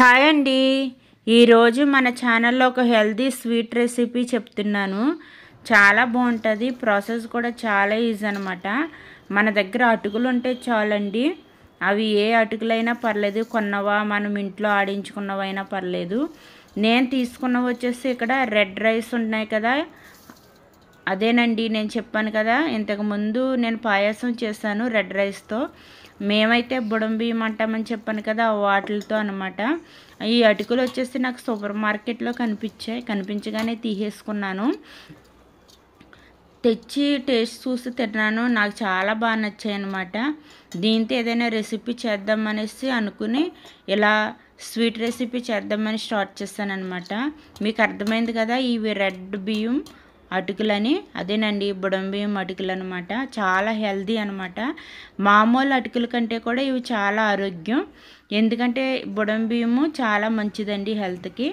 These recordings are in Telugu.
హాయ్ అండి. ఈరోజు మన ఛానల్లో ఒక హెల్తీ స్వీట్ రెసిపీ చెప్తున్నాను. చాలా బాగుంటుంది. ప్రాసెస్ కూడా చాలా ఈజీ అనమాట. మన దగ్గర అటుకులు ఉంటే చాలండి. అవి ఏ అటుకులైనా పర్లేదు, కొన్నవా మనం ఇంట్లో ఆడించుకున్నవైనా పర్లేదు. నేను తీసుకున్నవి వచ్చేసి ఇక్కడ రెడ్ రైస్ ఉన్నాయి కదా, అదేనండి. నేను చెప్పాను కదా ఇంతకుముందు నేను పాయసం చేశాను రెడ్ రైస్తో. మేమైతే బుడం బియ్యం అంటామని చెప్పాను కదా, వాటితో అనమాట. ఈ అటుకులు వచ్చేసి నాకు సూపర్ మార్కెట్లో కనిపించగానే తీసేసుకున్నాను. తెచ్చి టేస్ట్ చూసి తిన్నాను. నాకు చాలా బాగా నచ్చాయి అనమాట. దీంతో ఏదైనా రెసిపీ చేద్దామనేసి అనుకుని ఇలా స్వీట్ రెసిపీ చేద్దామని స్టార్ట్ చేశాను అనమాట. మీకు అర్థమైంది కదా, ఇవి రెడ్ బియ్యం అటుకులని. అదేనండి బుడం బియ్యం అటుకులు అనమాట. చాలా హెల్దీ అనమాట. మామూలు అటుకుల కంటే కూడా ఇవి చాలా ఆరోగ్యం. ఎందుకంటే బుడం బియ్యము చాలా మంచిదండి హెల్త్కి.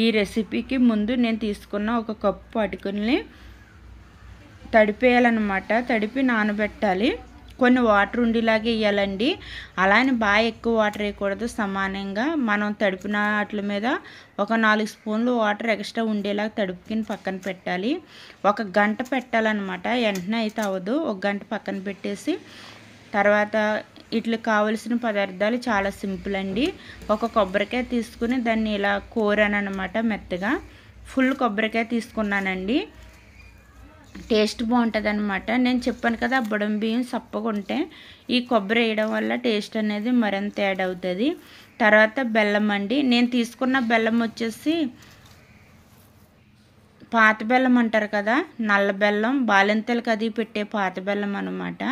ఈ రెసిపీకి ముందు నేను తీసుకున్న ఒక కప్పు అటుకుల్ని తడిపేయాలన్నమాట. తడిపి నానబెట్టాలి. కొన్ని వాటర్ ఉండేలాగా వేయాలండి. అలానే బాగా ఎక్కువ వాటర్ వేయకూడదు. సమానంగా మనం తడిపిన వాటి మీద ఒక 4 స్పూన్లు వాటర్ ఎక్స్ట్రా ఉండేలాగా తడుపుకుని పక్కన పెట్టాలి. 1 గంట పెట్టాలన్నమాట. వెంటనే అయితే అవ్వదు. 1 గంట పక్కన పెట్టేసి తర్వాత వీటికి కావలసిన పదార్థాలు చాలా సింపుల్ అండి. ఒక కొబ్బరికాయ తీసుకుని దాన్ని ఇలా కోరాను అనమాట. మెత్తగా ఫుల్ కొబ్బరికాయ తీసుకున్నానండి. టేస్ట్ బాగుంటుంది అనమాట. నేను చెప్పాను కదా, బుడం బియ్యం సప్పగా ఉంటే ఈ కొబ్బరి వేయడం వల్ల టేస్ట్ అనేది మరింత యాడ్ అవుతుంది. తర్వాత బెల్లం అండి. నేను తీసుకున్న బెల్లం వచ్చేసి పాత బెల్లం అంటారు కదా, నల్ల బెల్లం, బాలింతలకు అది పెట్టే పాత బెల్లం అనమాట.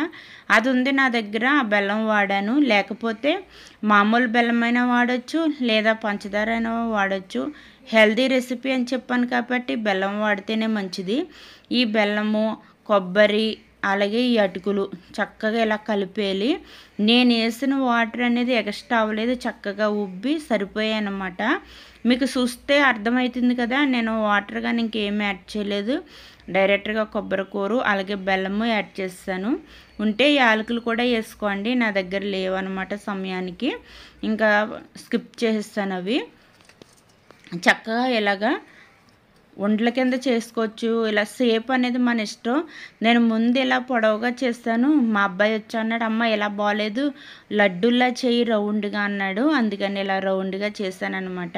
అది ఉంది నా దగ్గర. ఆ బెల్లం వాడాను. లేకపోతే మామూలు బెల్లం అయినా వాడచ్చు, లేదా పంచదార అయినా వాడచ్చు. హెల్దీ రెసిపీ అని చెప్పాను కాబట్టి బెల్లం వాడితేనే మంచిది. ఈ బెల్లము, కొబ్బరి, అలాగే ఈ అటుకులు చక్కగా ఇలా కలిపేయాలి. నేను వేసిన వాటర్ అనేది ఎక్స్ట్రా అవ్వలేదు, చక్కగా ఉబ్బి సరిపోయాయి అన్నమాట. మీకు చూస్తే అర్థమవుతుంది కదా, నేను వాటర్ కానీ ఇంకేమీ యాడ్ చేయలేదు. డైరెక్ట్గా కొబ్బరి కూర అలాగే బెల్లము యాడ్ చేస్తాను. ఉంటే యాలకులు కూడా వేసుకోండి. నా దగ్గర లేవన్నమాట సమయానికి, ఇంకా స్కిప్ చేసేస్తాను అవి. చక్కగా ఇలాగా ఉండల కింద చేసుకోవచ్చు. ఇలా షేప్ అనేది మన ఇష్టం. నేను ముందు ఇలా పొడవుగా చేస్తాను. మా అబ్బాయి వచ్చి అన్నాడు, అమ్మ ఇలా బాగాలేదు, లడ్డూలా చేయి రౌండ్గా అన్నాడు. అందుకని ఇలా రౌండ్గా చేశాను అనమాట.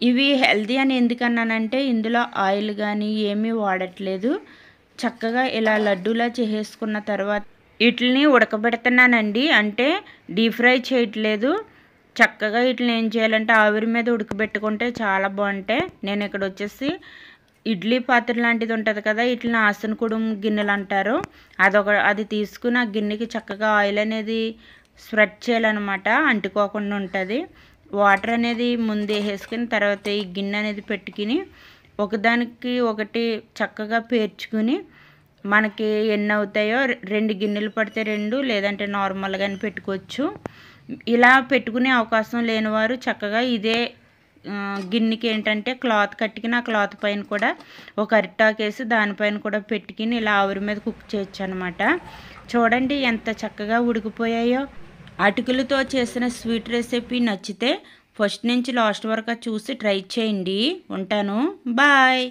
ఇవి హెల్దీ అని ఎందుకన్నానంటే ఇందులో ఆయిల్ కానీ ఏమీ వాడట్లేదు. చక్కగా ఇలా లడ్డూలా చేసేసుకున్న తర్వాత వీటిని ఉడకబెడుతున్నానండి. అంటే డీప్ ఫ్రై చేయట్లేదు. చక్కగా వీటిని ఏం చేయాలంటే ఆవిరి మీద ఉడకబెట్టుకుంటే చాలా బాగుంటాయి. నేను ఇక్కడ వచ్చేసి ఇడ్లీ పాత్ర లాంటిది ఉంటుంది కదా, వీటిని ఆసనకుడుం గిన్నెలు అంటారు. అది తీసుకుని ఆ గిన్నెకి చక్కగా ఆయిల్ అనేది స్ప్రెడ్ చేయాలన్నమాట. అంటుకోకుండా ఉంటుంది. వాటర్ అనేది ముందే వేసుకుని తర్వాత ఈ గిన్నె అనేది పెట్టుకుని ఒకదానికి ఒకటి చక్కగా పేర్చుకుని మనకి ఎన్ని అవుతాయో 2 గిన్నెలు పడితే 2, లేదంటే నార్మల్గానే పెట్టుకోవచ్చు. ఇలా పెట్టుకునే అవకాశం లేనివారు చక్కగా ఇదే గిన్నెకి ఏంటంటే క్లాత్ కట్టుకుని ఆ క్లాత్ పైన కూడా ఒక అరిటాకు వేసి దానిపైన కూడా పెట్టుకుని ఇలా ఆవిరి మీద కుక్ చేయొచ్చు అనమాట. చూడండి ఎంత చక్కగా ఉడికిపోయాయో. అటుకులతో చేసిన స్వీట్ రెసిపీ నచ్చితే ఫస్ట్ నుంచి లాస్ట్ వరకు చూసి ట్రై చేయండి. ఉంటాను. బాయ్.